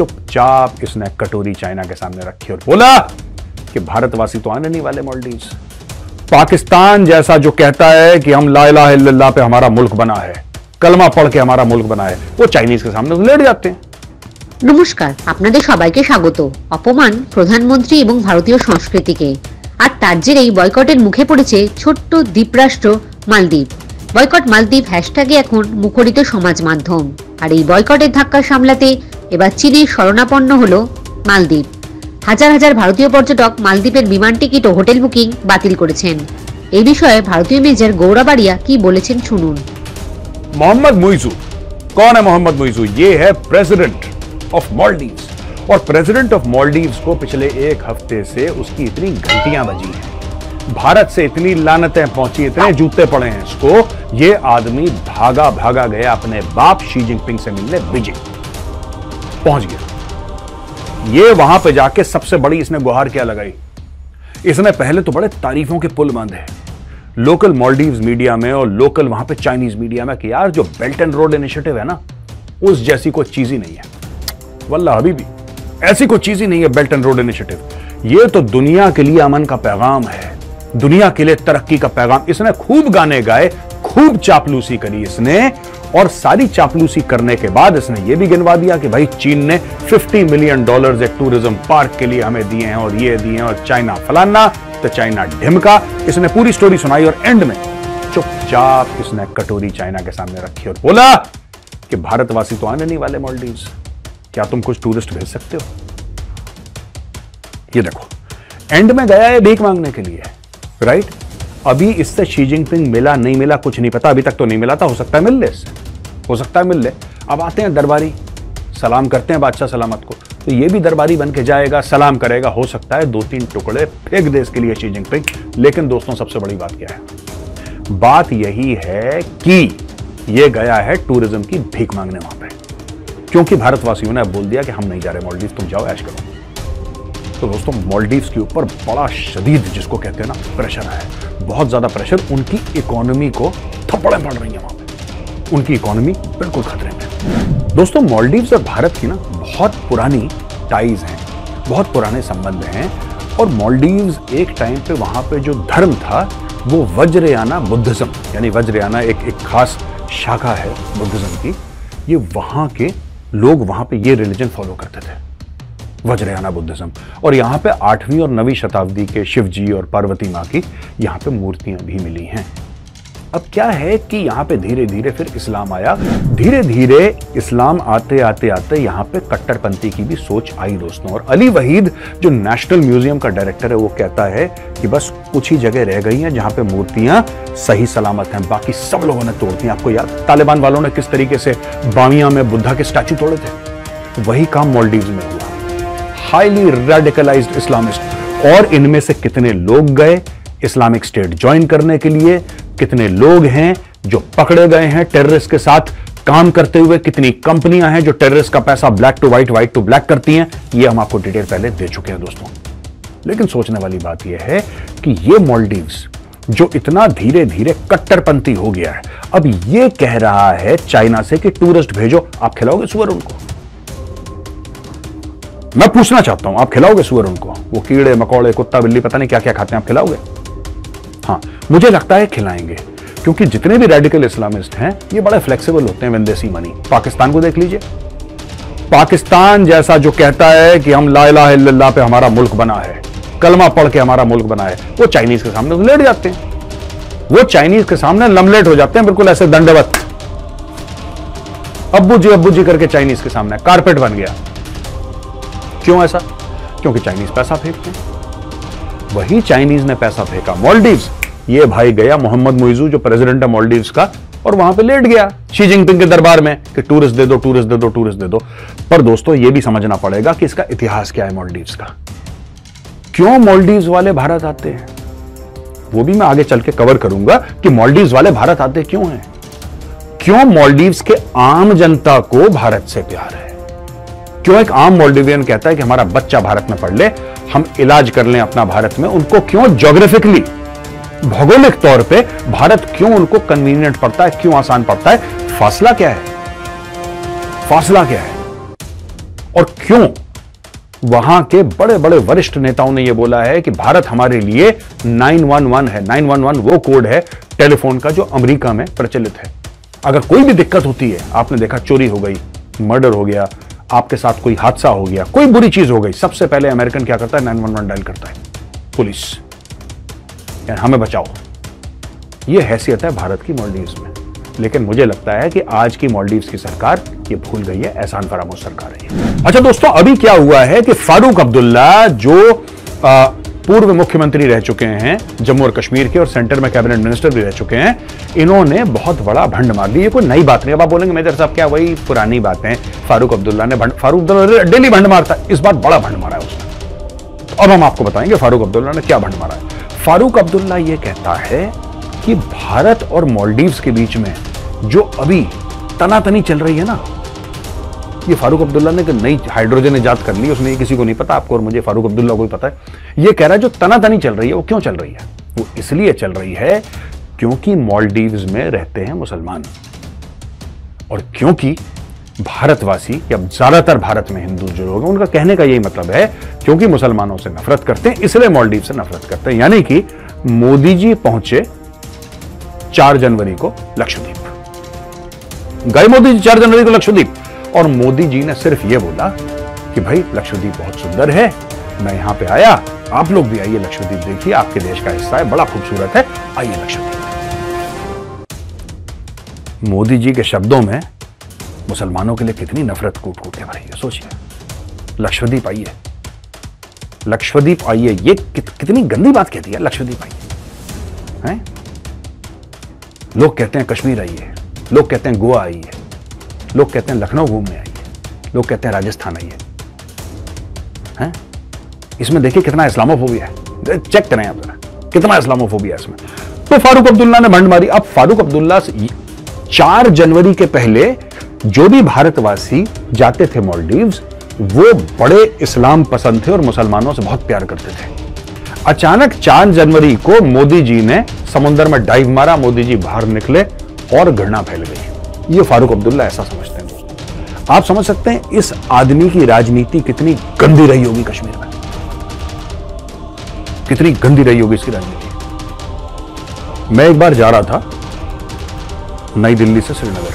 चुपचाप इसने कटोरी चाइना के सामने रखी और बोला कि भारतवासी तो आने नहीं वाले मालदीव्स। पाकिस्तान जैसा जो कहता है कि हम ला इलाहा इल्लल्लाह पे हमारा मुल्क बना है, कलमा पढ़ के हमारा मुल्क बना है, वो चाइनीज के सामने लेट जाते हैं। নমস্কার, আপনাদের সবাইকে স্বাগত। অপমান প্রধানমন্ত্রী এবং ভারতীয় সংস্কৃতিকে, আর তার জেরেই বয়কটের মুখে পড়েছে ছোট্ট দ্বীপরাষ্ট্র মালদ্বীপ। বয়কট মালদ্বীপ হ্যাশট্যাগে এখন মুখরিত সমাজ মাধ্যম। আর এই বয়কটের ধাক্কা সামলাতে এবার চীনের শরণাপন্ন হলো মালদ্বীপ। হাজার হাজার ভারতীয় পর্যটক মালদ্বীপের বিমান টিকিট ও হোটেল বুকিং বাতিল করেছেন। এই বিষয়ে ভারতীয় মেজর গৌরাবাড়িয়া কি বলেছেন শুনুন। मोहम्मद मुइजू, कौन है मोहम्मद मुइजू? ये है प्रेसिडेंट ऑफ मालदीव्स। और प्रेसिडेंट ऑफ मालदीव्स को पिछले एक हफ्ते से उसकी इतनी घंटियां बजी हैं, भारत से इतनी लानतें पहुंची, इतने जूते पड़े हैं इसको, ये आदमी भागा भागा गया अपने बाप शी जिनपिंग से मिलने बीजिंग पहुंच गया। ये वहां पे जाके सबसे बड़ी इसने गुहार क्या लगाई? इसने पहले तो बड़े तारीफों के पुल बांधे लोकल मालदीव्स मीडिया में और लोकल वहां पे चाइनीज मीडिया में कि यार जो बेल्ट एंड रोड इनिशिएटिव है ना, उस जैसी कोई चीज ही नहीं है। वल्लाह हबीबी, ऐसी कोई चीज ही नहीं है बेल्ट एंड रोड इनिशिएटिव। ये तो दुनिया के लिए अमन का पैगाम है, दुनिया के लिए तरक्की का पैगाम। इसने खूब गाने गाए, खूब चापलूसी करी इसने, और सारी चापलूसी करने के बाद इसने ये भी गिनवा दिया कि भाई चीन ने $50 मिलियन एक टूरिज्म पार्क के लिए हमें दिए हैं और ये दिए हैं, और चाइना फलाना तो चाइना ढिमका। इसने पूरी स्टोरी सुनाई और एंड में चुपचाप इसने कटोरी चाइना के सामने रखी और बोला कि भारतवासी तो आने नहीं वाले मालदीव्स, क्या तुम कुछ टूरिस्ट भेज सकते हो? ये देखो, एंड में गया है भीख मांगने के लिए, राइट? अभी इससे शी जिनपिंग मिला नहीं मिला कुछ नहीं पता, अभी तक तो नहीं मिला था, हो सकता है मिल ले इससे, हो सकता है मिल ले। अब आते हैं दरबारी, सलाम करते हैं बादशाह सलामत को, तो ये भी दरबारी बन के जाएगा, सलाम करेगा, हो सकता है 2-3 टुकड़े फेंक दे इसके लिए शी जिनपिंग। लेकिन दोस्तों सबसे बड़ी बात क्या है? बात यही है कि ये गया है टूरिज्म की भीख मांगने वहां पे, क्योंकि भारतवासियों ने अब बोल दिया कि हम नहीं जा रहे मालदीव, तुम जाओ ऐश करो। तो दोस्तों मालदीव्स के ऊपर बड़ा शदीद, जिसको कहते हैं ना, प्रेशर है, बहुत ज्यादा प्रेशर। उनकी इकोनॉमी को थप्पड़ें पड़ रही हैं वहां पे, उनकी इकोनॉमी बिल्कुल खतरे में। दोस्तों मालदीव्स और भारत की ना बहुत पुरानी टाइज हैं, बहुत पुराने संबंध हैं, और मालदीव्स एक टाइम पे वहां पे जो धर्म था वो वज्रयाना बुद्धिज्म, यानी वज्रयाना एक खास शाखा है बुद्धिज्म की, ये वहां के लोग वहां पे ये रिलीजन फॉलो करते थे, वज्रयाना बुद्धिज्म। और यहां पे 8वीं और 9वीं शताब्दी के शिव जी और पार्वती मां की यहां पे मूर्तियां भी मिली हैं। अब क्या है कि यहां पे धीरे धीरे फिर इस्लाम आया, धीरे धीरे इस्लाम आते आते आते यहां पे कट्टरपंथी की भी सोच आई दोस्तों। और अली वहीद जो नेशनल म्यूजियम का डायरेक्टर है, वो कहता है कि बस कुछ ही जगह रह गई हैं जहां पे मूर्तियां सही सलामत हैं, बाकी सब लोगों ने तोड़ दी। आपको याद तालिबान वालों ने किस तरीके से बामिया में बुद्धा के स्टैचू तोड़े थे? वही काम मालदीव्स में हुआ, हाईली रेडिकलाइज्ड इस्लामिस्ट। और इनमें से कितने लोग गए इस्लामिक स्टेट ज्वाइन करने के लिए, कितने लोग हैं जो पकड़े गए हैं टेररिस्ट के साथ काम करते हुए, कितनी कंपनियां हैं जो टेररिस्ट का पैसा black to white, white to black करती हैं, ये हम आपको डिटेल पहले दे चुके हैं दोस्तों। लेकिन सोचने वाली बात यह है कि ये मालदीव्स जो इतना धीरे धीरे कट्टरपंथी हो गया है, अब ये कह रहा है चाइना से कि टूरिस्ट भेजो। आप खिलाओगे सुअर उनको? मैं पूछना चाहता हूं, आप खिलाओगे सुअर उनको? वो कीड़े मकोड़े कुत्ता बिल्ली पता नहीं क्या क्या खाते हैं, आप खिलाओगे? हाँ, मुझे लगता है खिलाएंगे, क्योंकि जितने भी रेडिकल इस्लामिस्ट हैं ये बड़े फ्लेक्सिबल होते हैं when they see money. Pakistan को देख लीजिए, पाकिस्तान जैसा जो कहता है कि हम ला इलाहा इल्लल्लाह पे हमारा मुल्क बना है, कलमा पढ़ के हमारा मुल्क बना है, वो चाइनीज के सामने लेट जाते हैं, वो चाइनीज के सामने लमलेट हो जाते हैं, बिल्कुल ऐसे दंडवत, अब्बू जी करके चाइनीज के सामने कारपेट बन गया। क्यों ऐसा? क्योंकि चाइनीज पैसा फेंकते हैं। वही चाइनीज ने पैसा फेंका मालदीव्स, ये भाई गया मोहम्मद मुइजू जो प्रेसिडेंट है मालदीव्स का, और वहां पे लेट गया शी जिनपिंग के दरबार में कि टूरिस्ट दे दो, टूरिस्ट दे दो, टूरिस्ट दे दो। पर दोस्तों ये भी समझना पड़ेगा कि इसका इतिहास क्या है मालदीव्स का, क्यों मालदीव्स वाले भारत आते हैं, वो भी मैं आगे चल के कवर करूंगा कि मालदीव्स वाले भारत आते क्यों हैं, क्यों मालदीव्स के आम जनता को भारत से प्यार है, क्यों एक आम मालदीवियन कहता है कि हमारा बच्चा भारत में पढ़ ले, हम इलाज कर लें अपना भारत में, उनको क्यों ज्योग्राफिकली, भौगोलिक तौर पे भारत क्यों उनको कन्वीनियंट पड़ता है, क्यों आसान पड़ता है? फासला क्या है? फासला क्या है? और क्यों वहां के बड़े बड़े वरिष्ठ नेताओं ने यह बोला है कि भारत हमारे लिए 911 है। 911 वो कोड है टेलीफोन का जो अमेरिका में प्रचलित है। अगर कोई भी दिक्कत होती है, आपने देखा चोरी हो गई, मर्डर हो गया, आपके साथ कोई हादसा हो गया, कोई बुरी चीज हो गई, सबसे पहले अमेरिकन क्या करता है? 911 डायल करता है, पुलिस, यानी हमें बचाओ। यह हैसियत है भारत की मालदीव्स में। लेकिन मुझे लगता है कि आज की मालदीव्स की सरकार ये भूल गई है, एहसान फरामोश सरकार है। अच्छा दोस्तों, अभी क्या हुआ है कि फारूक अब्दुल्ला जो पूर्व मुख्यमंत्री रह चुके हैं जम्मू और कश्मीर के और सेंटर में कैबिनेट मिनिस्टर भी रह चुके हैं, इन्होंने बहुत बड़ा भंड मार दिया। ये कोई नई बात नहीं। अब आप बोलेंगे मेजर साहब क्या वही पुरानी बातें, फारूक अब्दुल्ला ने फारूक अब्दुल्ला डेली भंड मारता है, इस बार बड़ा भंड मारा है उसने। अब हम आपको बताएंगे फारूक अब्दुल्ला ने क्या भंड मारा है। फारूक अब्दुल्ला ये कहता है कि भारत और मालदीव्स के बीच में जो अभी तनातनी चल रही है ना, ये फारूक अब्दुल्ला ने नई हाइड्रोजन इजाद कर ली, उसने ये किसी को नहीं पता, आपको और मुझे, फारूक अब्दुल्ला को ही पता है। ये कह रहा है जो तनातनी चल रही है वो क्यों चल रही है? वो इसलिए चल रही है क्योंकि मालदीव्स में रहते हैं मुसलमान, और क्योंकि भारतवासी या ज्यादातर भारत में हिंदू जो लोग हैं उनका कहने का यही मतलब है क्योंकि मुसलमानों से नफरत करते हैं इसलिए मालदीव से नफरत करते हैं। यानी कि मोदी जी पहुंचे 4 जनवरी को लक्षद्वीप, गए मोदी जी 4 जनवरी को लक्षद्वीप, और मोदी जी ने सिर्फ यह बोला कि भाई लक्षद्वीप बहुत सुंदर है, मैं यहां पे आया, आप लोग भी आइए लक्षद्वीप देखिए, आपके देश का हिस्सा है, बड़ा खूबसूरत है, आइए लक्षद्वीप। मोदी जी के शब्दों में मुसलमानों के लिए कितनी नफरत कूट कूट के भरी है, सोचिए। लक्षद्वीप आइए, लक्षद्वीप आइए, ये कितनी गंदी बात कहती है, लक्षद्वीप आइए हैं? लोग कहते हैं कश्मीर आइए, लोग कहते हैं गोवा आइए, लोग कहते हैं लखनऊ घूमने आइए, लोग कहते हैं राजस्थान आइए हैं? इसमें देखिए कितना इस्लामोफोबिया है, चेक करें आप जरा कितना इस्लामोफोबिया है इसमें। तो फारूक अब्दुल्ला ने भंड मारी। अब फारूक अब्दुल्ला 4 जनवरी के पहले जो भी भारतवासी जाते थे मालदीव्स, वो बड़े इस्लाम पसंद थे और मुसलमानों से बहुत प्यार करते थे। अचानक 4 जनवरी को मोदी जी ने समुद्र में डाइव मारा, मोदी जी बाहर निकले और घृणा फैल गई। ये फारूक अब्दुल्ला ऐसा समझते हैं दोस्तों। आप समझ सकते हैं इस आदमी की राजनीति कितनी गंदी रही होगी कश्मीर में, कितनी गंदी रही होगी इसकी राजनीति। मैं एक बार जा रहा था नई दिल्ली से श्रीनगर,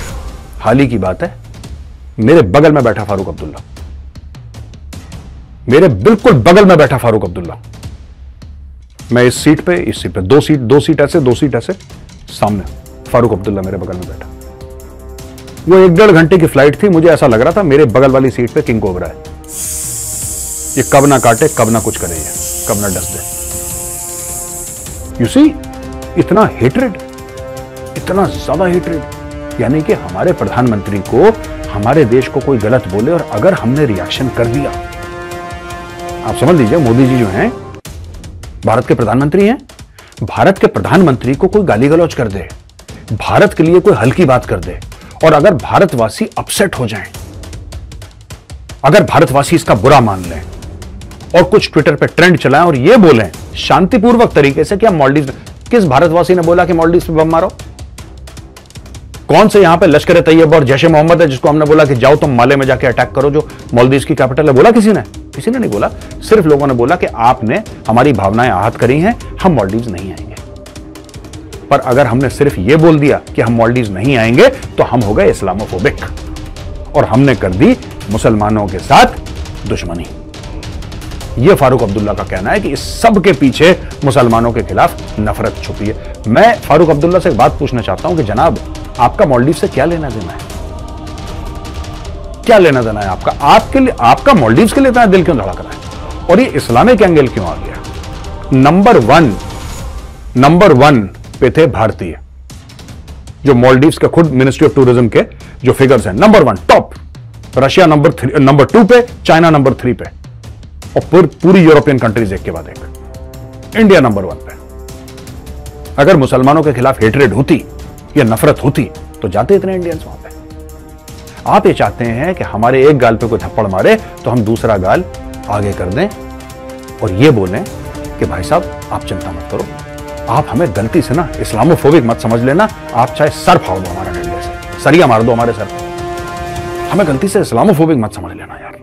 हाल ही की बात है, मेरे बगल में बैठा फारूक अब्दुल्ला, मेरे बिल्कुल बगल में बैठा फारूक अब्दुल्ला। मैं इस सीट पे 2 सीट ऐसे, 2 सीट ऐसे, सामने फारूक अब्दुल्ला मेरे बगल में बैठा। वो 1-1.5 घंटे की फ्लाइट थी, मुझे ऐसा लग रहा था मेरे बगल वाली सीट पे किंग कोबरा है, ये कब ना काटे, कब ना कुछ करे, कब ना डस दे। यू सी, इतना हेट्रेड, इतना ज्यादा हेट्रेड। यानी कि हमारे प्रधानमंत्री को, हमारे देश को कोई गलत बोले और अगर हमने रिएक्शन कर दिया, आप समझ लीजिए मोदी जी जो हैं भारत के प्रधानमंत्री हैं, भारत के प्रधानमंत्री को कोई गाली गलौज कर दे, भारत के लिए कोई हल्की बात कर दे, और अगर भारतवासी अपसेट हो जाएं, अगर भारतवासी इसका बुरा मान लें और कुछ ट्विटर पे ट्रेंड चलाएं और ये बोलें शांतिपूर्वक तरीके से कि हम मालदीव, किस भारतवासी ने बोला कि मालदीव पे बम मारो? कौन से यहां पे लश्कर तैयब और जैश ए मोहम्मद है जिसको हमने बोला कि जाओ तुम माले में जाके अटैक करो जो मालदीव की कैपिटल है? बोला किसी ने? किसी ने नहीं बोला। सिर्फ लोगों ने बोला कि आपने हमारी भावनाएं आहत करी हैं, हम मालदीव नहीं आएंगे। पर अगर हमने सिर्फ यह बोल दिया कि हम मालदीव नहीं आएंगे तो हम हो गए इस्लामोफोबिक और हमने कर दी मुसलमानों के साथ दुश्मनी। यह फारूक अब्दुल्ला का कहना है कि इस सब के पीछे मुसलमानों के खिलाफ नफरत छुपी है। मैं फारूक अब्दुल्ला से एक बात पूछना चाहता हूं कि जनाब, आपका मालदीव से क्या लेना देना है? क्या लेना देना है आपका? आपके लिए, आपका मालदीव के लिए इतना दिल क्यों धड़क रहा है? और ये इस्लामिक एंगल क्यों आ गया? नंबर वन पे थे भारतीय, जो मालदीव का खुद मिनिस्ट्री ऑफ टूरिज्म के जो फिगर्स हैं, नंबर 1 टॉप, रशिया नंबर 2 पे, चाइना नंबर 3 पे, और पूरी यूरोपियन कंट्रीज एक के बाद एक, इंडिया नंबर 1 पे। अगर मुसलमानों के खिलाफ हेट्रेड होती या नफरत होती तो जाते इतने इंडियंस वहां पे। आप ये चाहते हैं कि हमारे एक गाल पे कोई थप्पड़ मारे तो हम दूसरा गाल आगे कर दें और ये बोलें कि भाई साहब आप चिंता मत करो, आप हमें गलती से ना इस्लामोफोबिक मत समझ लेना, आप चाहे सर फाड़ दो हमारा डंडे से, सरिया मार दो हमारे सर पे, हमें गलती से इस्लामोफोबिक मत समझ लेना यार।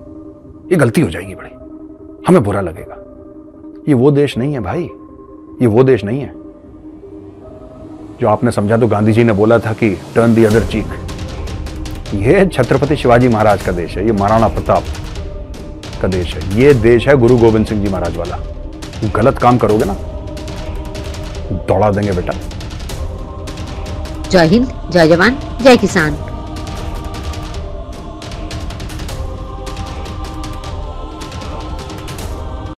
ये गलती हो जाएगी बड़ी, हमें बुरा लगेगा। ये वो देश नहीं है भाई, ये वो देश नहीं है जो आपने समझा तो गांधी जी ने बोला था कि टर्न दी अदर चीक। ये छत्रपति शिवाजी महाराज का देश है, ये महाराणा प्रताप का देश है, ये देश है गुरु गोविंद सिंह जी महाराज वाला। गलत काम करोगे ना, दौड़ा देंगे बेटा। जय हिंद, जय जवान, जय किसान।